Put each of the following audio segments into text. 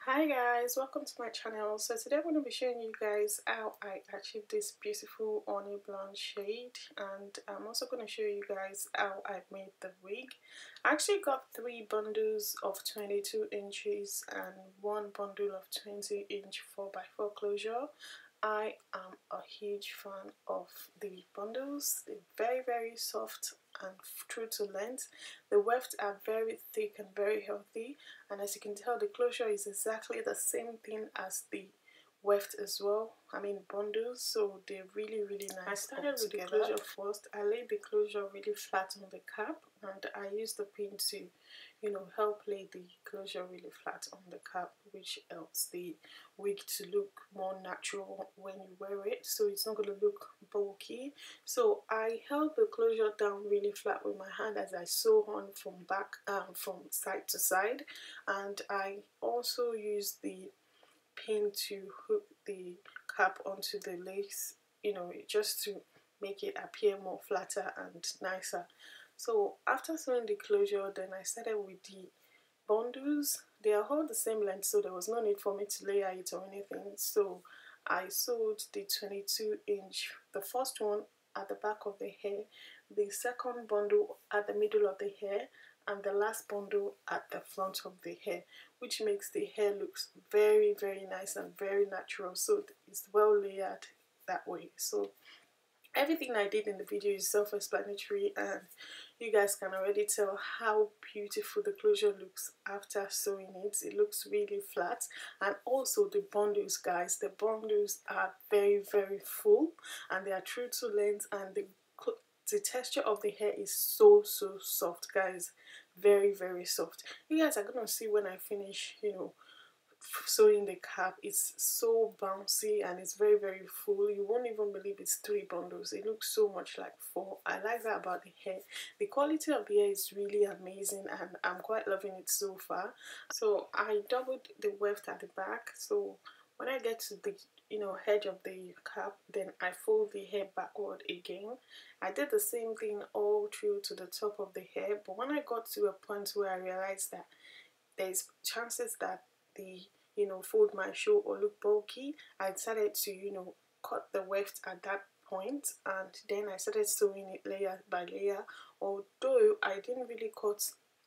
Hi guys, welcome to my channel. So today I'm going to be showing you guys how I achieved this beautiful honey blonde shade, and I'm also going to show you guys how I made the wig. I actually got 3 bundles of 22 inches and 1 bundle of 20-inch 4x4 closure. I am a huge fan of the bundles. They're very soft and true to length. The wefts are very thick and very healthy, and as you can tell, the closure is exactly the same thing as the weft as well. I mean bundles, so they're really nice. I started with the closure first. I laid the closure really flat on the cap, and I used the pin to help lay the closure really flat on the cap, which helps the wig to look more natural when you wear it, so it's not going to look bulky. So I held the closure down really flat with my hand as I sew on from side to side, and I also used the pin to hook the cap onto the lace, just to make it appear more flatter and nicer. So after sewing the closure, then I started with the bundles. They are all the same length, so there was no need for me to layer it or anything. So I sewed the 22-inch, the first one at the back of the hair, the second bundle at the middle of the hair, and the last bundle at the front of the hair, which makes the hair look very nice and very natural. So it's well layered that way. So everything I did in the video is self-explanatory, and you guys can already tell how beautiful the closure looks after sewing it. It looks really flat. And also the bundles, guys, the bundles are very full, and they are true to length, and the texture of the hair is so soft, guys. Very soft. You guys are gonna see when I finish sewing the cap. It's so bouncy and it's very full. You won't even believe it's 3 bundles. It looks so much like 4. I like that about the hair. The quality of the hair is really amazing, and I'm quite loving it so far. So I doubled the weft at the back, so when I get to the edge of the cap, then I fold the hair backward again. I did the same thing all through to the top of the hair, but when I got to a point where I realized that there's chances that the fold might show or look bulky, I decided to cut the weft at that point, and then I started sewing it layer by layer. Although I didn't really cut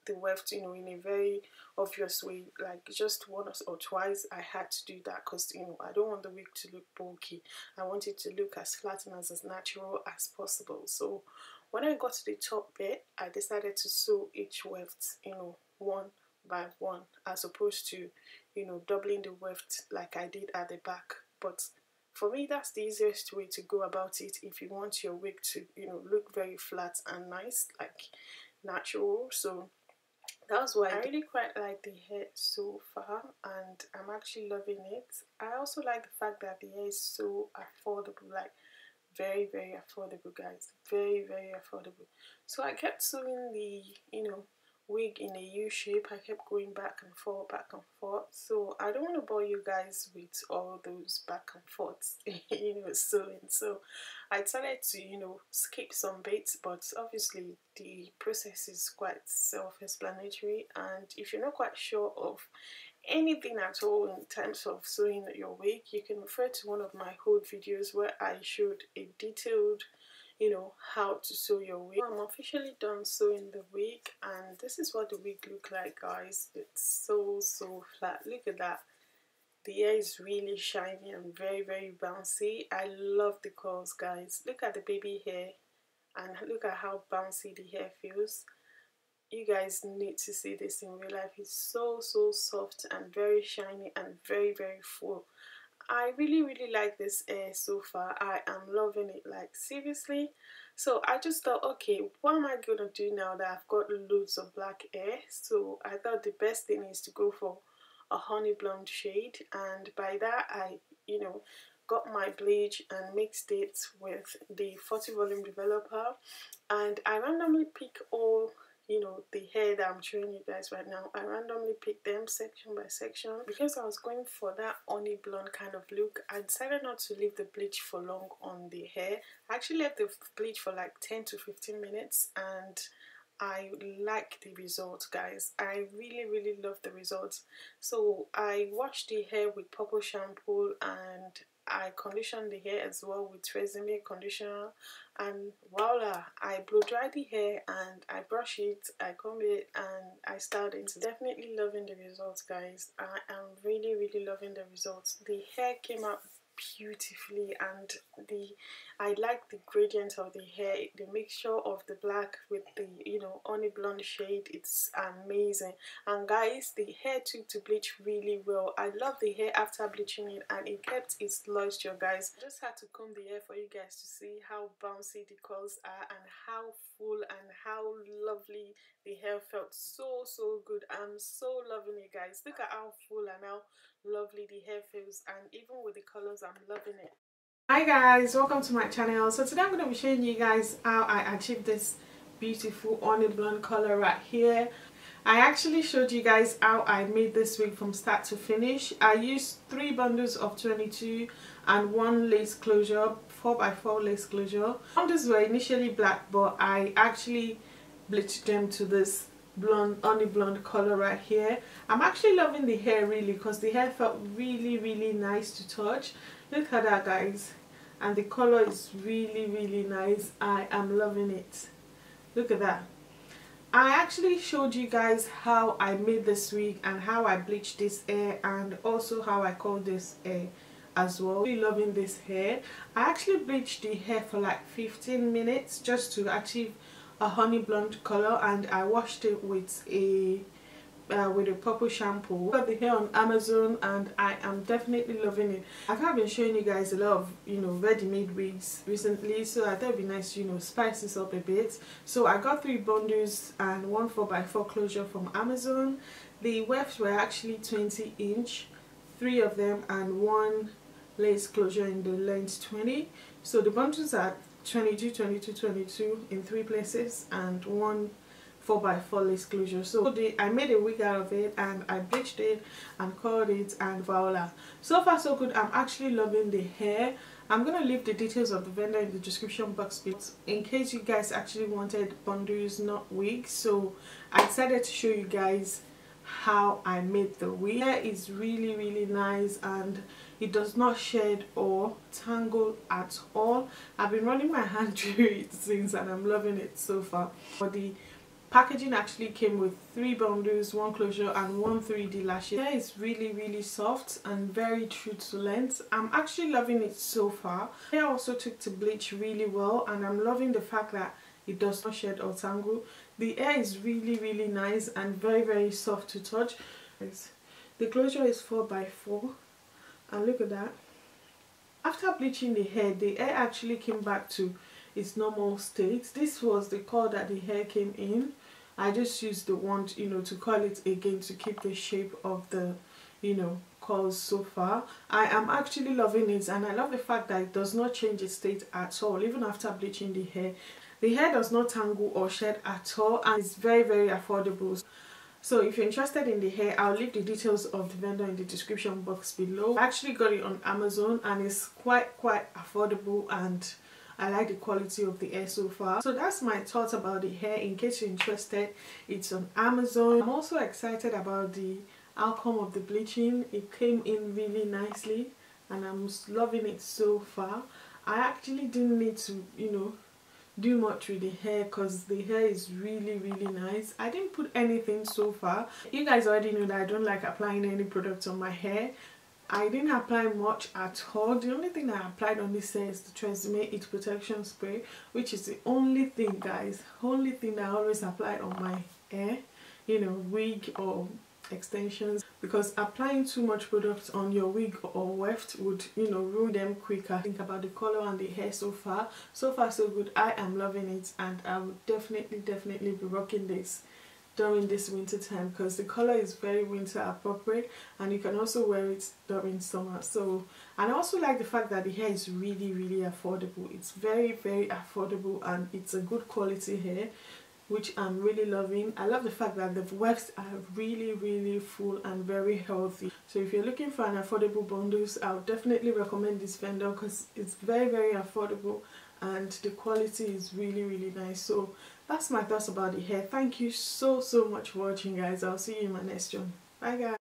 the weft in a very obvious way, like just once or twice I had to do that, because I don't want the wig to look bulky. I want it to look as flat and as natural as possible. So when I got to the top bit, I decided to sew each weft one by one, as opposed to doubling the weft like I did at the back. But for me, that's the easiest way to go about it if you want your wig to look very flat and nice, like natural. So that's why I really quite like the hair so far, and I'm actually loving it. I also like the fact that the hair is so affordable, like very affordable, guys. Very affordable. So I kept sewing the wig in a U shape. I kept going back and forth. So I don't want to bore you guys with all those back and forths sewing. So I decided to skip some bits, but obviously the process is quite self-explanatory, and if you're not quite sure of anything at all in terms of sewing your wig, you can refer to one of my old videos where I showed a detailed how to sew your wig. I'm officially done sewing the wig, and this is what the wig look like, guys. It's so flat. Look at that. The hair is really shiny and very bouncy. I love the curls, guys. Look at the baby hair and look at how bouncy the hair feels. You guys need to see this in real life. It's so soft and very shiny and very full. I really like this hair so far. I am loving it, like seriously. So I just thought, okay, what am I gonna do now that I've got loads of black hair? So I thought the best thing is to go for a honey blonde shade, and by that I got my bleach and mixed it with the 40 volume developer, and I randomly pick all the hair that I'm showing you guys right now. I randomly picked them section by section because I was going for that honey blonde kind of look. I decided not to leave the bleach for long on the hair. I actually left the bleach for like 10 to 15 minutes, and I like the results, guys. I really love the results. So I washed the hair with purple shampoo, and I conditioned the hair as well with Tresemme conditioner, and voila, I blow dry the hair and I brush it, I comb it, and I styled it. Definitely loving the results, guys. I am really loving the results. The hair came out beautifully, and I like the gradient of the hair, the mixture of the black with the honey blonde shade. It's amazing. And guys, the hair took to bleach really well. I love the hair after bleaching it, and it kept its moisture, guys. I just had to comb the hair for you guys to see how bouncy the curls are and how full and how lovely the hair felt. So good. I'm so loving it, guys. Look at how full and how lovely the hair feels, and even with the colors, I'm loving it. Hi guys, welcome to my channel. So today I'm going to be showing you guys how I achieved this beautiful honey blonde color right here. I actually showed you guys how I made this wig from start to finish. I used 3 bundles of 22 and 1 lace closure, 4x4 lace closure. Bundles were initially black, but I actually bleached them to this blonde, honey blonde color right here. I'm actually loving the hair really, because the hair felt really nice to touch. Look at that, guys, and the color is really nice. I am loving it. Look at that. I actually showed you guys how I made this wig and how I bleached this hair, and also how I curled this hair as well. Really loving this hair. I actually bleached the hair for like 15 minutes just to achieve a honey blonde color, and I washed it with a purple shampoo. I got the hair on Amazon, and I am definitely loving it. I have been showing you guys a lot of ready-made wigs recently, so I thought it'd be nice to spice this up a bit. So I got 3 bundles and 1 4x4 closure from Amazon. The wefts were actually 20-inch, 3 of them, and 1 lace closure in the length 20. So the bundles are 22 22 22 in 3 places, and 1 4x4 lace closure. So I made a wig out of it, and I bleached it and curled it, and voila. So far so good. I'm actually loving the hair. I'm gonna leave the details of the vendor in the description box below in case you guys actually wanted bundles, not wigs. So I decided to show you guys how I made the wig. The hair is really nice, and it does not shed or tangle at all. I've been running my hand through it since, and I'm loving it so far. But the packaging actually came with 3 bundles, 1 closure, and 1 3D lashes. The hair is really soft and very true to length. I'm actually loving it so far. The hair also took to bleach really well, and I'm loving the fact that it does not shed or tangle. The hair is really nice and very soft to touch. The closure is 4x4, and look at that. After bleaching the hair actually came back to its normal state. This was the color that the hair came in. I just used the wand to curl it again to keep the shape of the curls so far. I am actually loving it, and I love the fact that it does not change its state at all even after bleaching the hair. The hair does not tangle or shed at all, and it's very affordable. So if you're interested in the hair, I'll leave the details of the vendor in the description box below. I actually got it on Amazon, and it's quite affordable, and I like the quality of the hair so far. So that's my thoughts about the hair. In case you're interested, it's on Amazon. I'm also excited about the outcome of the bleaching. It came in really nicely, and I'm loving it so far. I actually didn't need to do much with the hair, because the hair is really nice. I didn't put anything so far. You guys already know that I don't like applying any products on my hair. I didn't apply much at all. The only thing I applied on this hair is the Tresemme Heat Protection Spray, which is the only thing, guys, only thing I always apply on my hair, wig or extensions, because applying too much product on your wig or weft would ruin them quicker. Think about the color and the hair so far so good. I am loving it, and I would definitely be rocking this during this winter time, because the color is very winter appropriate, and you can also wear it during summer. So, and I also like the fact that the hair is really affordable. It's very affordable, and it's a good quality hair, which I'm really loving. I love the fact that the wefts are really full and very healthy. So if you're looking for an affordable bundles, I would definitely recommend this vendor, because it's very affordable, and the quality is really nice. So that's my thoughts about the hair. Thank you so much for watching, guys. I'll see you in my next one. Bye guys.